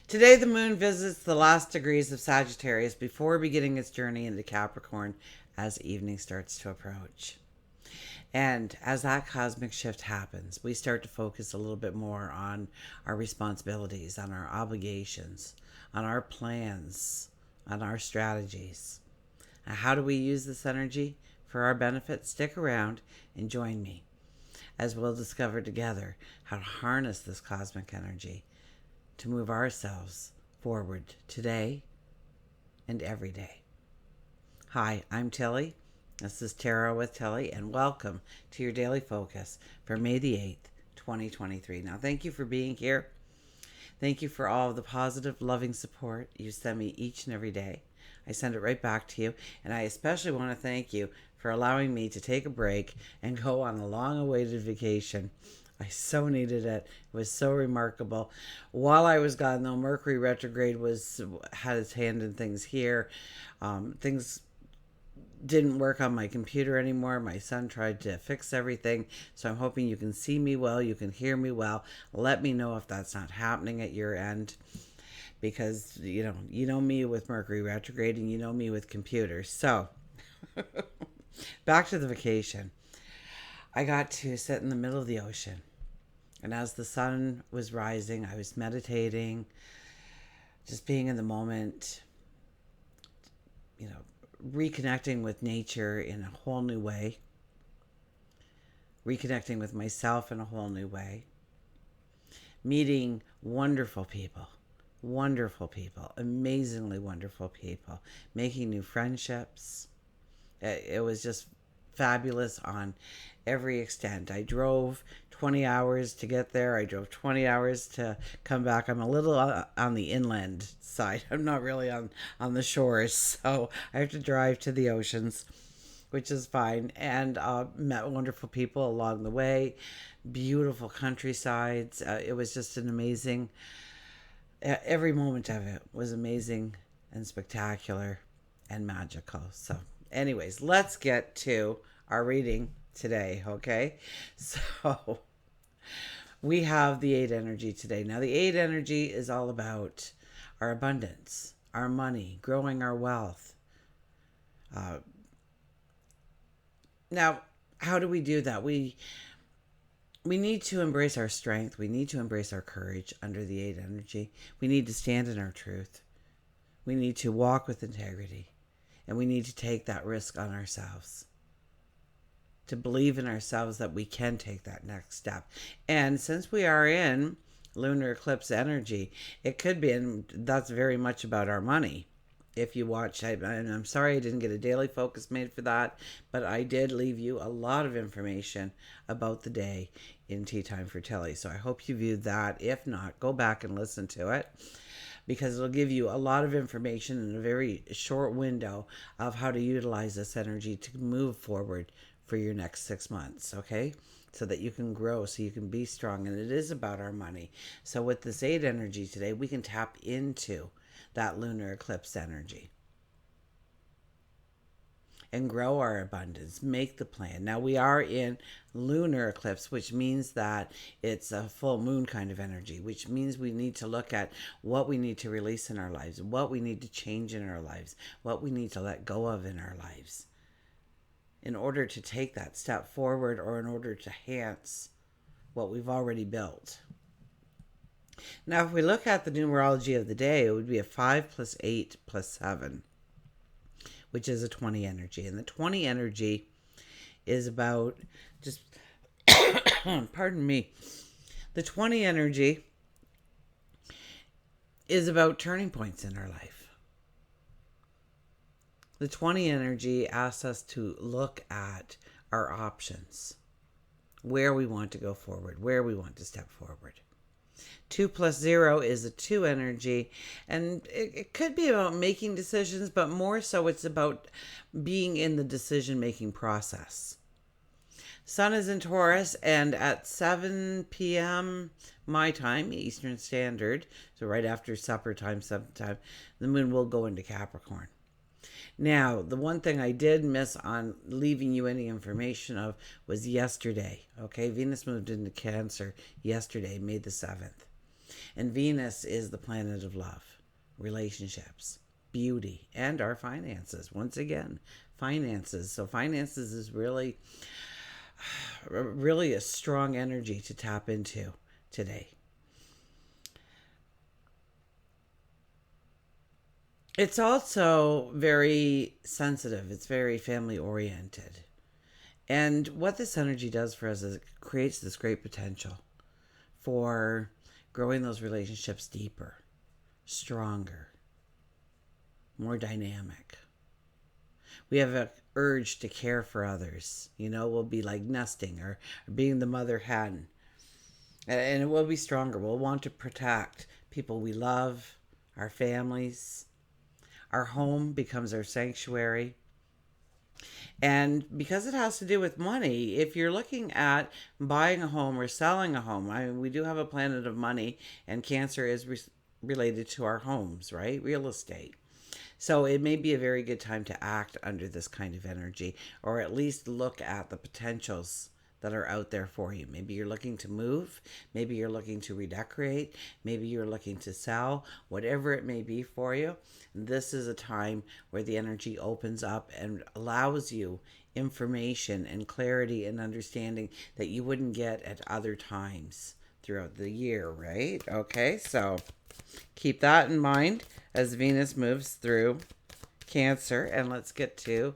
Today, the moon visits the last degrees of Sagittarius before beginning its journey into Capricorn as evening starts to approach. And as that cosmic shift happens, we start to focus a little bit more on our responsibilities, on our obligations, on our plans, on our strategies. Now, how do we use this energy for our benefit? Stick around and join me as we'll discover together how to harness this cosmic energy to move ourselves forward today and every day. Hi, I'm Tilly. This is Tarot with Tilly, and welcome to your daily focus for May the 8th, 2023. Now, thank you for being here. Thank you for all of the positive, loving support you send me each and every day. I send it right back to you, and I especially want to thank you for allowing me to take a break and go on a long-awaited vacation. I so needed it. It was so remarkable. While I was gone, though, Mercury retrograde had its hand in things here. Things didn't work on my computer anymore. My son tried to fix everything. So I'm hoping you can see me well, you can hear me well. Let me know if that's not happening at your end. Because, you know me with Mercury retrograde and you know me with computers. So, back to the vacation. I got to sit in the middle of the ocean. And as the sun was rising, I was meditating, just being in the moment, reconnecting with nature in a whole new way, reconnecting with myself in a whole new way, meeting wonderful people, amazingly wonderful people, making new friendships. It was just fabulous on every extent. I drove 20 hours to get there. I drove 20 hours to come back. I'm a little on the inland side. I'm not really on the shores, so I have to drive to the oceans, which is fine. And met wonderful people along the way. Beautiful countrysides. It was just an amazing. Every moment of it was amazing and spectacular and magical. So, anyways, let's get to our reading today, okay? So, we have the 8 energy today. Now, the 8 energy is all about our abundance, our money, growing our wealth. Now, how do we do that? We need to embrace our strength. We need to embrace our courage under the 8 energy. We need to stand in our truth. We need to walk with integrity. And we need to take that risk on ourselves. To believe in ourselves that we can take that next step. And since we are in lunar eclipse energy, it could be, and that's very much about our money. If you watch, and I'm sorry I didn't get a daily focus made for that, but I did leave you a lot of information about the day in Tea Time for Tilly. So I hope you viewed that. If not, go back and listen to it, because it'll give you a lot of information in a very short window of how to utilize this energy to move forward for your next 6 months, okay? So that you can grow, so you can be strong. And it is about our money. So with this 8 energy today, we can tap into that lunar eclipse energy and grow our abundance, make the plan. Now, we are in lunar eclipse, which means that it's a full moon kind of energy, which means we need to look at what we need to release in our lives, what we need to change in our lives, what we need to let go of in our lives, in order to take that step forward, or in order to enhance what we've already built. Now, if we look at the numerology of the day, it would be a 5 plus 8 plus 7, which is a 20 energy. And the 20 energy is about just, pardon me, the 20 energy is about turning points in our life. The 20 energy asks us to look at our options, where we want to go forward, where we want to step forward. 2 plus 0 is a 2 energy, and it could be about making decisions, but more so it's about being in the decision-making process. Sun is in Taurus, and at 7 p.m. my time, Eastern Standard, so right after supper time, sometime, the moon will go into Capricorn. Now, the one thing I did miss on leaving you any information of was yesterday, okay? Venus moved into Cancer yesterday, May the 7th. And Venus is the planet of love, relationships, beauty, and our finances. Once again, finances. So finances is really a strong energy to tap into today. It's also very sensitive. It's very family oriented. And what this energy does for us is it creates this great potential for growing those relationships deeper, stronger, more dynamic. We have an urge to care for others. We'll be like nesting or being the mother hen. And it will be stronger. We'll want to protect people we love, our families. Our home becomes our sanctuary. And because it has to do with money, if you're looking at buying a home or selling a home, we do have a planet of money, and Cancer is related to our homes, right? Real estate. So it may be a very good time to act under this kind of energy, or at least look at the potentials that are out there for you. Maybe you're looking to move, maybe you're looking to redecorate, maybe you're looking to sell, whatever it may be for you. This is a time where the energy opens up and allows you information and clarity and understanding that you wouldn't get at other times throughout the year, right? Okay, so keep that in mind as Venus moves through Cancer, and let's get to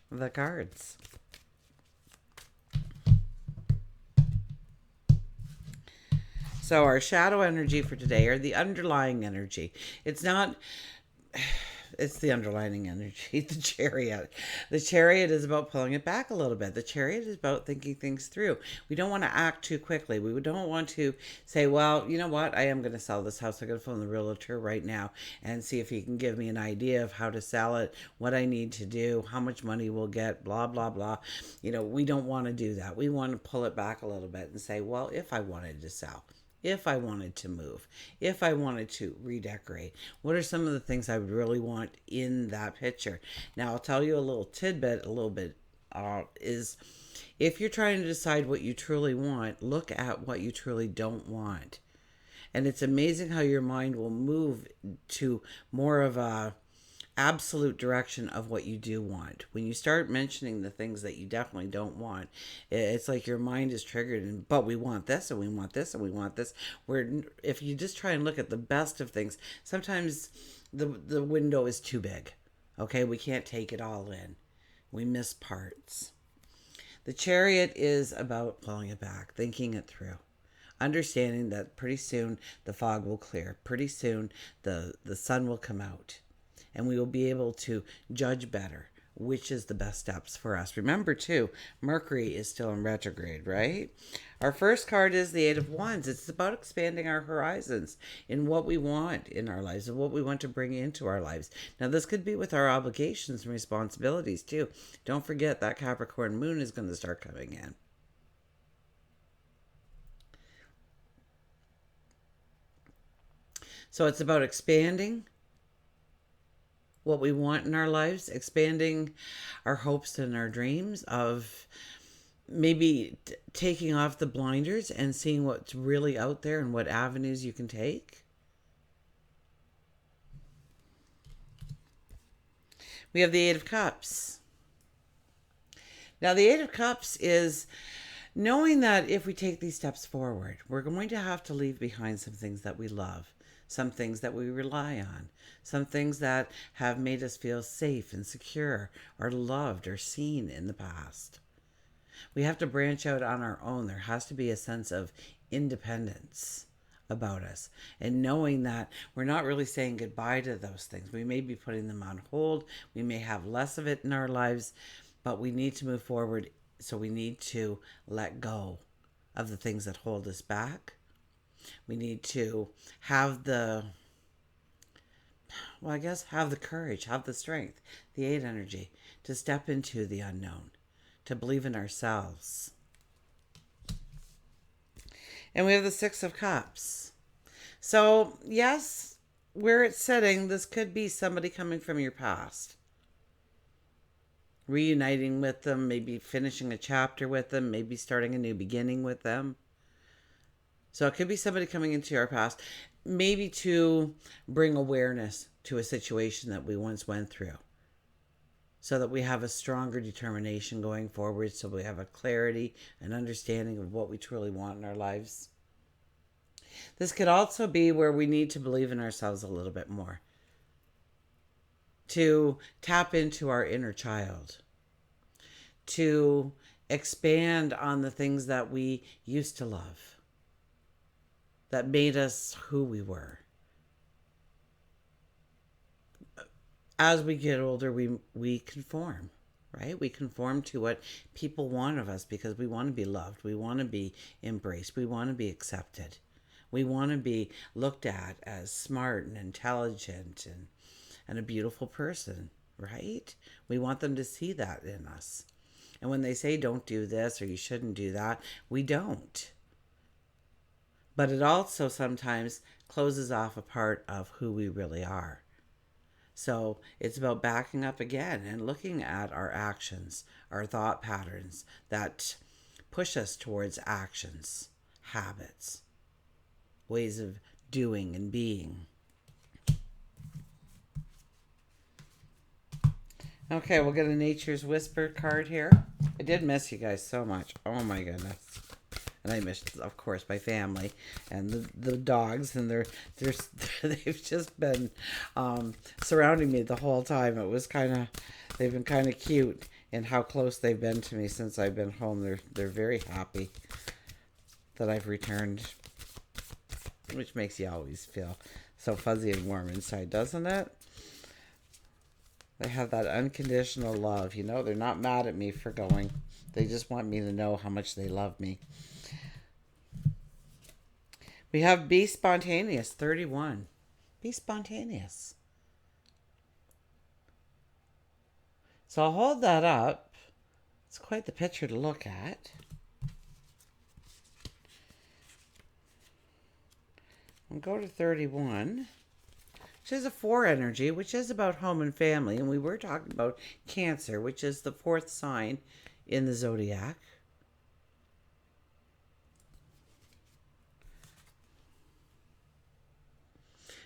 the cards. So our shadow energy for today, or the underlying energy. It's the underlying energy, the Chariot. The Chariot is about pulling it back a little bit. The Chariot is about thinking things through. We don't want to act too quickly. We don't want to say, well, you know what? I am going to sell this house. I'm going to phone the realtor right now and see if he can give me an idea of how to sell it, what I need to do, how much money we'll get, blah, blah, blah. We don't want to do that. We want to pull it back a little bit and say, well, if I wanted to sell, if I wanted to move, if I wanted to redecorate, what are some of the things I would really want in that picture? Now, I'll tell you a little tidbit, is if you're trying to decide what you truly want, look at what you truly don't want. And it's amazing how your mind will move to more of a absolute direction of what you do want. When you start mentioning the things that you definitely don't want, it's like your mind is triggered, but we want this and we want this and we want this. Where if you just try and look at the best of things, sometimes the window is too big. Okay, we can't take it all in. We miss parts. The Chariot is about pulling it back, thinking it through, understanding that pretty soon the fog will clear. Pretty soon the sun will come out, and we will be able to judge better which is the best steps for us. Remember, too, Mercury is still in retrograde, right? Our first card is the Eight of Wands. It's about expanding our horizons in what we want in our lives and what we want to bring into our lives. Now, this could be with our obligations and responsibilities, too. Don't forget that Capricorn moon is going to start coming in. So it's about expanding what we want in our lives, expanding our hopes and our dreams, of maybe taking off the blinders and seeing what's really out there and what avenues you can take. We have the Eight of Cups. Now, the Eight of Cups is knowing that if we take these steps forward, we're going to have to leave behind some things that we love, some things that we rely on, some things that have made us feel safe and secure or loved or seen in the past. We have to branch out on our own. There has to be a sense of independence about us, and knowing that we're not really saying goodbye to those things. We may be putting them on hold. We may have less of it in our lives, but we need to move forward. So we need to let go of the things that hold us back. We need to have the courage, have the strength, the Eight energy, to step into the unknown, to believe in ourselves. And we have the Six of Cups. So, yes, where it's sitting, this could be somebody coming from your past. Reuniting with them, maybe finishing a chapter with them, maybe starting a new beginning with them. So it could be somebody coming into our past, maybe to bring awareness to a situation that we once went through, so that we have a stronger determination going forward, so we have a clarity and understanding of what we truly want in our lives. This could also be where we need to believe in ourselves a little bit more, to tap into our inner child, to expand on the things that we used to love, that made us who we were. As we get older, we conform, right? We conform to what people want of us because we want to be loved. We want to be embraced. We want to be accepted. We want to be looked at as smart and intelligent and a beautiful person, right? We want them to see that in us. And when they say don't do this or you shouldn't do that, we don't. But it also sometimes closes off a part of who we really are. So it's about backing up again and looking at our actions, our thought patterns that push us towards actions, habits, ways of doing and being. Okay, we'll get a Nature's Whisper card here. I did miss you guys so much. Oh my goodness. And I missed, of course, my family and the dogs, and they've just been surrounding me the whole time. They've been kind of cute in how close they've been to me since I've been home. They're very happy that I've returned, which makes you always feel so fuzzy and warm inside, doesn't it? They have that unconditional love. They're not mad at me for going. They just want me to know how much they love me. We have Be Spontaneous, 31. Be spontaneous. So I'll hold that up. It's quite the picture to look at. We'll go to 31, which is a 4 energy, which is about home and family. And we were talking about Cancer, which is the 4th sign in the zodiac.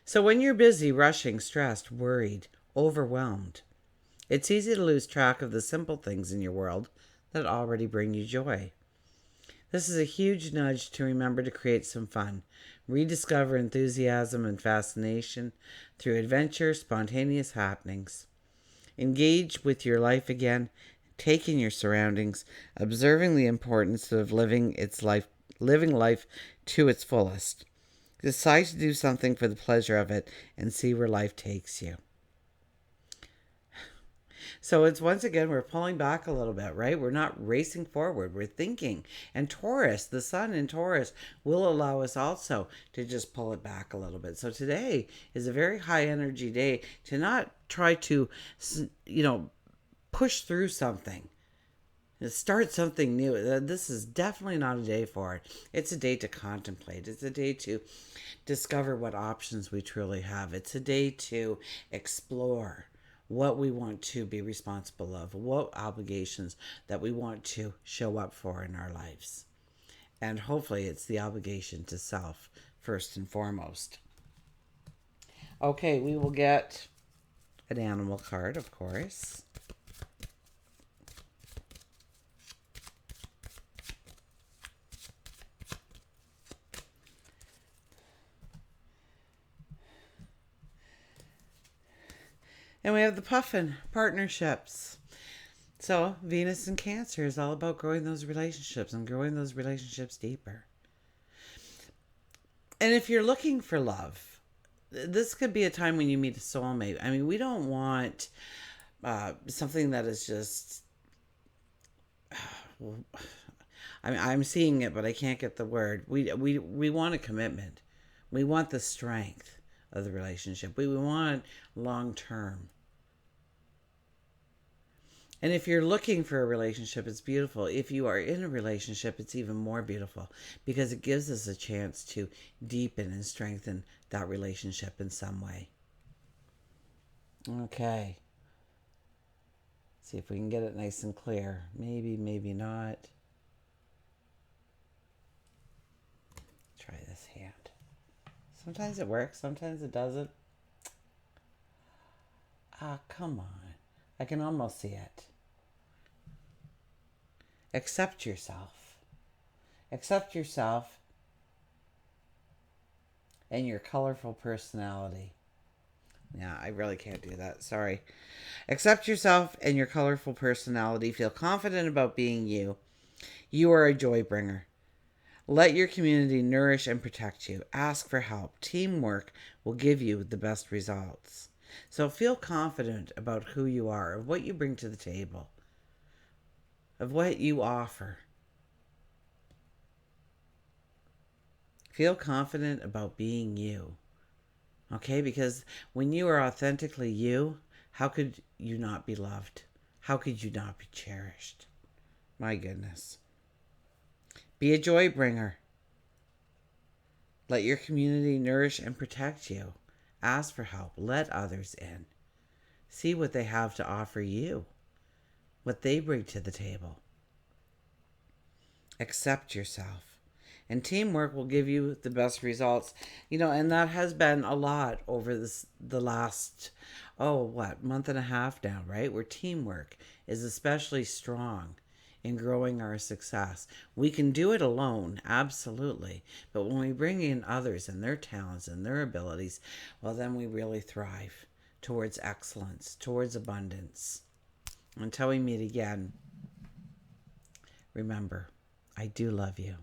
So when you're busy, rushing, stressed, worried, overwhelmed, it's easy to lose track of the simple things in your world that already bring you joy. This is a huge nudge to remember to create some fun. Rediscover enthusiasm and fascination through adventure, spontaneous happenings. Engage with your life again, take in your surroundings, observing the importance of living life to its fullest. Decide to do something for the pleasure of it and see where life takes you. So it's once again, we're pulling back a little bit, right? We're not racing forward. We're thinking. And Taurus, the sun in Taurus, will allow us also to just pull it back a little bit. So today is a very high energy day to not try to, push through something. Start something new. This is definitely not a day for it. It's a day to contemplate. It's a day to discover what options we truly have. It's a day to explore what we want to be responsible of, what obligations that we want to show up for in our lives. And hopefully it's the obligation to self first and foremost. Okay, we will get an animal card, of course. And we have the Puffin partnerships. So Venus and Cancer is all about growing those relationships and growing those relationships deeper. And if you're looking for love, this could be a time when you meet a soulmate. I mean, we don't want something that is just... I'm seeing it, but I can't get the word. We want a commitment. We want the strength of the relationship. We want long term. And if you're looking for a relationship, it's beautiful. If you are in a relationship, it's even more beautiful because it gives us a chance to deepen and strengthen that relationship in some way. Okay. See if we can get it nice and clear. Maybe, maybe not. Try Sometimes it works, sometimes it doesn't. Ah, come on. I can almost see it. Accept yourself. Accept yourself and your colorful personality. Yeah, I really can't do that. Sorry. Accept yourself and your colorful personality. Feel confident about being you. You are a joy bringer. Let your community nourish and protect you. Ask for help. Teamwork will give you the best results. So feel confident about who you are, of what you bring to the table, of what you offer. Feel confident about being you. Okay? Because when you are authentically you, how could you not be loved? How could you not be cherished? My goodness. Be a joy bringer. Let your community nourish and protect you. Ask for help. Let others in. See what they have to offer you, what they bring to the table. Accept yourself. And teamwork will give you the best results. And that has been a lot over the last, month and a half now, right? Where teamwork is especially strong in growing our success. We can do it alone, absolutely. But when we bring in others and their talents and their abilities, well, then we really thrive towards excellence, towards abundance. Until we meet again, remember, I do love you.